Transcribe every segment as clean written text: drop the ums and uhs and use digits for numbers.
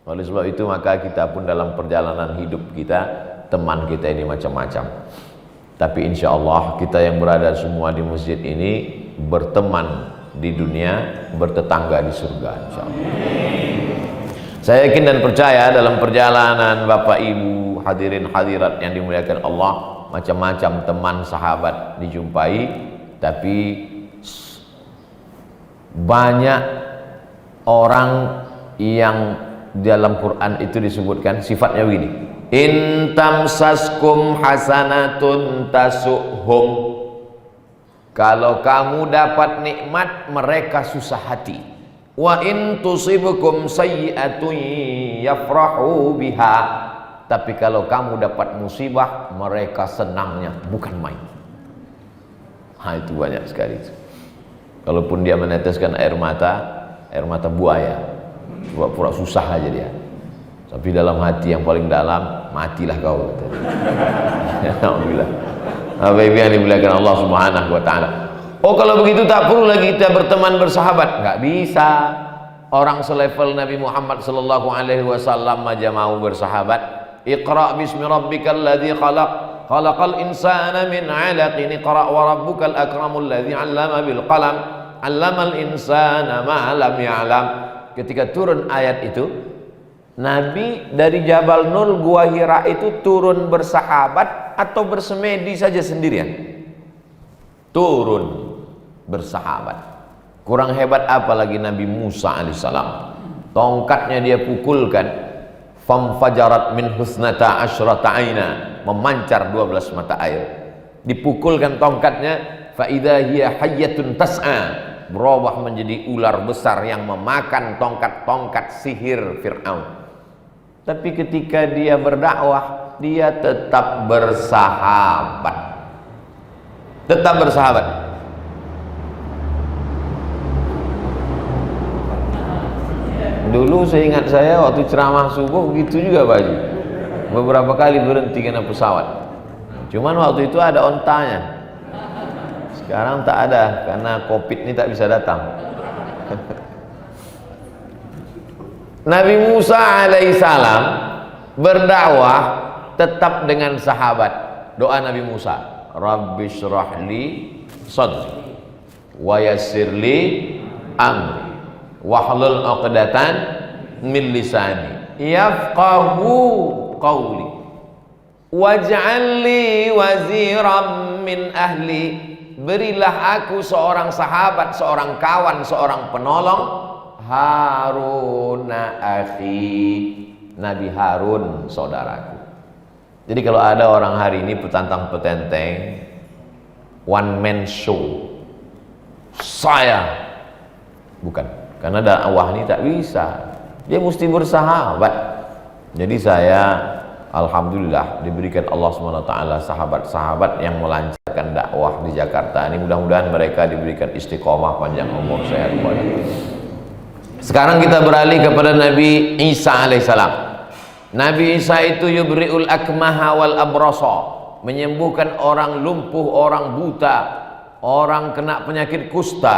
Oleh sebab itu maka kita pun dalam perjalanan hidup kita, teman kita ini macam-macam. Tapi insya Allah kita yang berada semua di masjid ini berteman di dunia, bertetangga di surga insya Allah. Saya yakin dan percaya dalam perjalanan Bapak Ibu hadirin hadirat yang dimuliakan Allah, macam-macam teman sahabat dijumpai, tapi banyak orang yang dalam Quran itu disebutkan sifatnya begini, in tamsaskum hasanatun tasuhum, kalau kamu dapat nikmat mereka susah hati, wa in tusibukum sayyi'atun yafrahu biha, tapi kalau kamu dapat musibah mereka senangnya bukan main. Itu banyak sekali. Kalaupun dia meneteskan air mata buaya, pura-pura susah aja dia, tapi dalam hati yang paling dalam, matilah kau. Alhamdulillah. Apa yang dimuliakan Allah Subhanahu wa taala. Oh, kalau begitu tak perlu lagi kita berteman bersahabat. Enggak bisa. Orang selevel Nabi Muhammad sallallahu alaihi wasallam aja mau bersahabat. Iqra bismi rabbikal ladzi khalaq, khalaqal insana min 'alaqin, iqra wa rabbukal akramul ladzi 'allama bil qalam, 'allamal insana ma lam ya'lam. Ketika turun ayat itu, Nabi dari Jabal Nur Gua Hira itu turun bersahabat atau bersemedi saja sendirian? Turun bersahabat. Kurang hebat apa lagi Nabi Musa alaihissalam, tongkatnya dia pukulkan, famfajarat min husnata asyrata aina, memancar 12 mata air. Dipukulkan tongkatnya, fa idza hiya hayyatun tas'a, berubah menjadi ular besar yang memakan tongkat-tongkat sihir Fir'aun. Tapi ketika dia berdakwah, dia tetap bersahabat. Tetap bersahabat. Dulu seingat saya waktu ceramah subuh begitu juga Pak Haji. Beberapa kali berhenti karena pesawat. Cuman waktu itu ada ontanya. Sekarang tak ada karena Covid ini tak bisa datang. Nabi Musa alaihissalam berdakwah tetap dengan sahabat. Doa Nabi Musa, Rabbi syrahli sadri wa yassirli amri wahlul 'uqdatan min lisani yafqahu qawli waj'al li waziran min ahli, berilah aku seorang sahabat, seorang kawan, seorang penolong, Haruna akhi, Nabi Harun saudaraku. Jadi kalau ada orang hari ini petantang petenteng, one man show, saya bukan, karena dakwah ini tak bisa, dia mesti bersahabat. Jadi saya alhamdulillah diberikan Allah SWT sahabat-sahabat yang melancarkan dakwah di Jakarta ini. Mudah-mudahan mereka diberikan istiqomah, panjang umur, sehat walafiat. Sekarang kita beralih kepada Nabi Isa alaihissalam. Nabi Isa itu yubri'ul akmaha wal abrasa, menyembuhkan orang lumpuh, orang buta, orang kena penyakit kusta,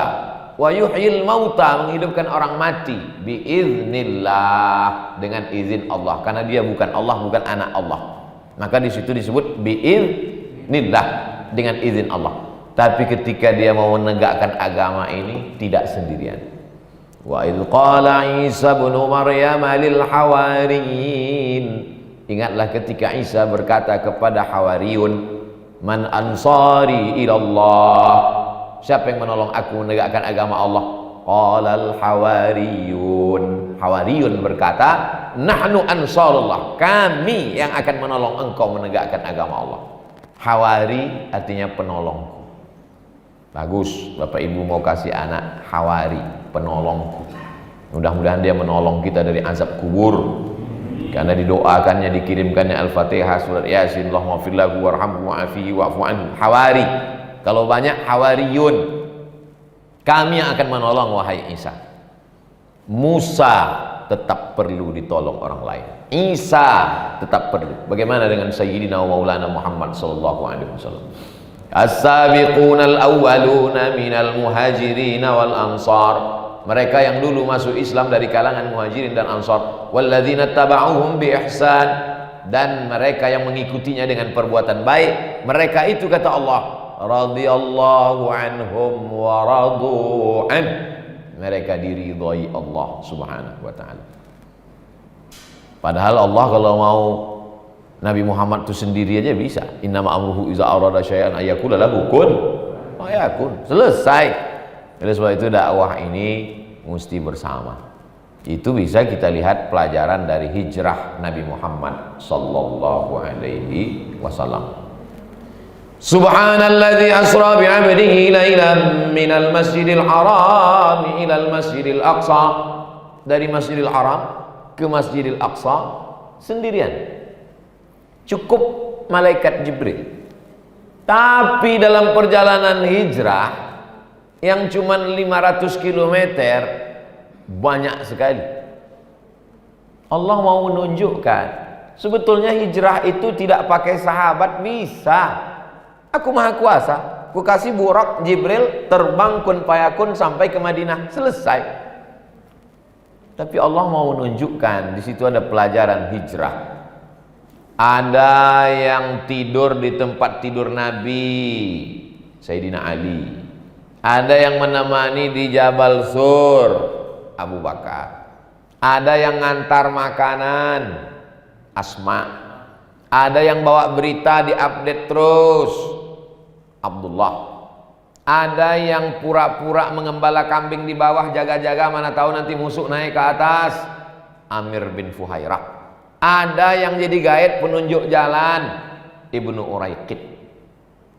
wa yuhyil mauta, menghidupkan orang mati, biiznillah, dengan izin Allah, karena dia bukan Allah, bukan anak Allah, maka di situ disebut biiznillah, dengan izin Allah. Tapi ketika dia mau menegakkan agama ini tidak sendirian. Wa idh qala Isa ibn Maryam lil hawariyin, ingatlah ketika Isa berkata kepada Hawariyun, man ansari ilallah, siapa yang menolong aku menegakkan agama Allah? Qalal hawariyun, Hawariyun berkata, nahnu ansarullah, kami yang akan menolong engkau menegakkan agama Allah. Hawari artinya penolongku. Bagus, Bapak Ibu mau kasih anak Hawari, penolongku. Mudah-mudahan dia menolong kita dari azab kubur, karena didoakannya, dikirimkannya Al-Fatihah, surat Yasin, Allahumma fir lahu warhamhu wa'afihi wa'fu anhu. Hawari, kalau banyak Hawariyun, kami yang akan menolong wahai Isa. Musa tetap perlu ditolong orang lain, Isa tetap perlu. Bagaimana dengan Sayyidina wa Maulana Muhammad sallallahu alaihi wasallam? As-sabiquna al-awwaluna minal muhajirin wal ansar mereka yang dulu masuk Islam dari kalangan Muhajirin dan Ansar, walladzina taba'uhum bi ihsan, dan mereka yang mengikutinya dengan perbuatan baik, mereka itu kata Allah, radhiyallahu anhum wa radu an, mereka diridhai Allah Subhanahu wa taala. Padahal Allah kalau mau Nabi Muhammad itu sendiri aja bisa. Innama amruhu iza arada syai'an ayyakula lahu kun fayakun. Selesai. Oleh sebab itu dakwah ini mesti bersama. Itu bisa kita lihat pelajaran dari hijrah Nabi Muhammad sallallahu alaihi wasallam. Subhanalladzi asra bi 'abdihi lailan minal masjidil haram ilal masjidil aqsa. Dari Masjidil Haram ke Masjidil Aqsa sendirian. Cukup malaikat Jibril. Tapi dalam perjalanan hijrah yang cuma 500 km banyak sekali. Allah mau menunjukkan sebetulnya hijrah itu tidak pakai sahabat bisa. Aku maha kuasa, aku kasih burak Jibril terbang kun payakun sampai ke Madinah, selesai. Tapi Allah mau menunjukkan di situ ada pelajaran hijrah. Ada yang tidur di tempat tidur Nabi Sayyidina Ali, ada yang menemani di Jabal Sur Abu Bakar, ada yang ngantar makanan Asma, ada yang bawa berita diupdate terus Abdullah, ada yang pura-pura mengembala kambing di bawah jaga-jaga mana tahu nanti musuh naik ke atas Amir bin Fuhairah, ada yang jadi gaib penunjuk jalan Ibnu Uraiqid.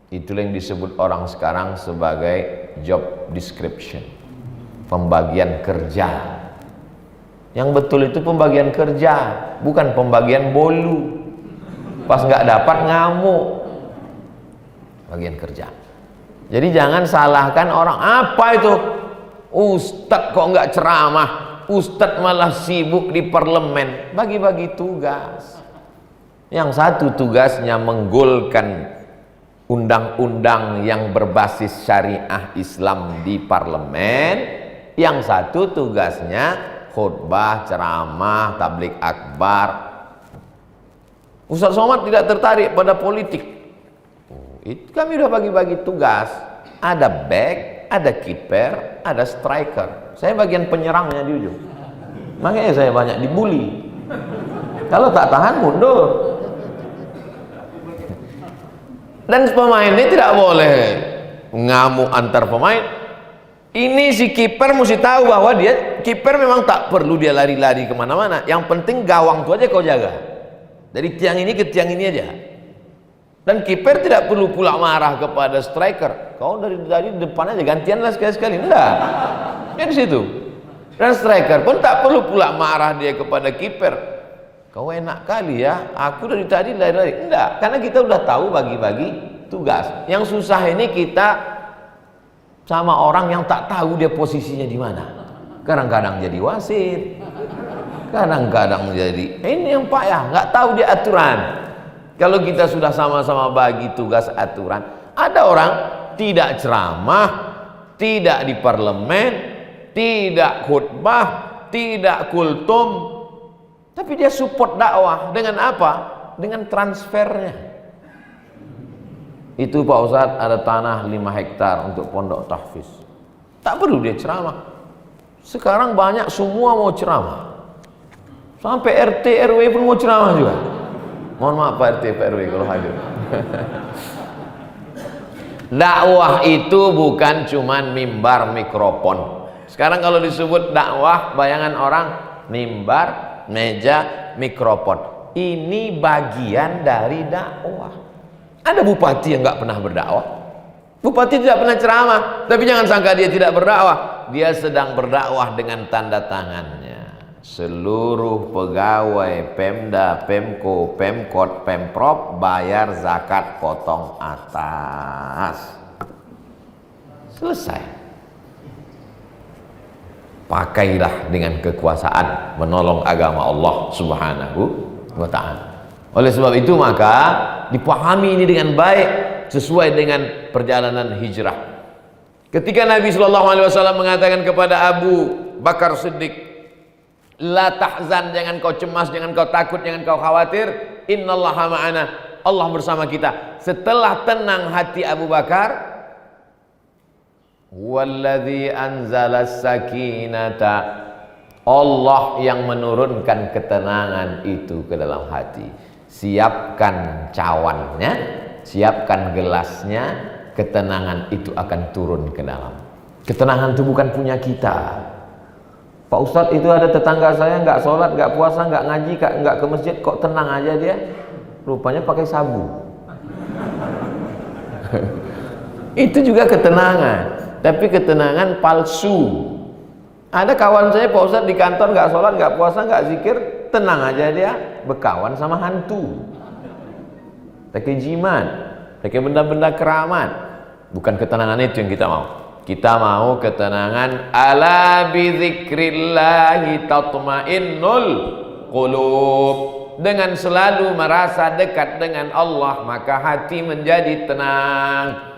Itulah yang disebut orang sekarang sebagai job description, pembagian kerja. Yang betul itu pembagian kerja, bukan pembagian bolu. Pas nggak dapat ngamuk. Bagian kerja. Jadi jangan salahkan orang, apa itu Ustadz kok nggak ceramah, Ustadz malah sibuk di parlemen, bagi-bagi tugas. Yang satu tugasnya menggolkan undang-undang yang berbasis syariah Islam di parlemen, yang satu tugasnya khutbah, ceramah, tablik akbar. Ustadz Somad tidak tertarik pada politik. Itu kami udah bagi-bagi tugas. Ada back, ada kiper, ada striker. Saya bagian penyerangnya di ujung. Makanya saya banyak dibully. Kalau tak tahan mundur. Dan pemain ini tidak boleh ngamuk antar pemain. Ini si kiper mesti tahu bahwa dia kiper memang tak perlu dia lari-lari kemana-mana. Yang penting gawang itu aja kau jaga. Dari tiang ini ke tiang ini aja. Dan kiper tidak perlu pula marah kepada striker. Kau dari depan aja gantianlah sekali-sekali. Enggak. Ya di situ. Dan striker pun tak perlu pula marah dia kepada kiper. Kau enak kali ya. Aku dari tadi lari-lari. Enggak. Karena kita udah tahu bagi-bagi tugas. Yang susah ini kita sama orang yang tak tahu dia posisinya di mana. Kadang-kadang jadi wasit. Kadang-kadang jadi ini yang payah. Nggak tahu dia aturan. Kalau kita sudah sama-sama bagi tugas aturan, ada orang tidak ceramah, tidak di parlemen, tidak khutbah, tidak kultum, tapi dia support dakwah dengan apa? Dengan transfernya. Itu Pak Ustadz ada tanah 5 hektar untuk pondok tahfiz. Tak perlu dia ceramah. Sekarang banyak semua mau ceramah. Sampai RT RW pun mau ceramah juga. Mohon maaf Pak RT Pak RW kalau hadir. Dakwah itu bukan cuman mimbar mikrofon. Sekarang kalau disebut dakwah, bayangan orang mimbar, meja, mikrofon. Ini bagian dari dakwah. Ada bupati yang nggak pernah berdakwah. Bupati tidak pernah ceramah, tapi jangan sangka dia tidak berdakwah. Dia sedang berdakwah dengan tanda tangannya. Seluruh pegawai Pemda, Pemko, Pemkot, Pemprov bayar zakat potong atas. Selesai. Pakailah dengan kekuasaan menolong agama Allah Subhanahu wa ta'ala. Oleh sebab itu maka dipahami ini dengan baik sesuai dengan perjalanan hijrah. Ketika Nabi SAW mengatakan kepada Abu Bakar Siddiq, la tahzan, jangan kau cemas, jangan kau takut, jangan kau khawatir, innallaha ma'ana, Allah bersama kita. Setelah tenang hati Abu Bakar, walladzi anzalas sakinata, Allah yang menurunkan ketenangan itu ke dalam hati. Siapkan cawannya, siapkan gelasnya, ketenangan itu akan turun ke dalam. Ketenangan itu bukan punya kita. Pak Ustadz, itu ada tetangga saya nggak sholat, nggak puasa, nggak ngaji, nggak ke masjid, kok tenang aja dia? Rupanya pakai sabu. Itu juga ketenangan, tapi ketenangan palsu. Ada kawan saya, Pak Ustadz, di kantor nggak sholat, nggak puasa, nggak zikir, tenang aja dia, berkawan sama hantu, pakai jimat, pakai benda-benda keramat. Bukan ketenangan itu yang kita mau. Kita mau ketenangan, ala bi dzikrillahi tatmainnul qulub. Dengan selalu merasa dekat dengan Allah, maka hati menjadi tenang.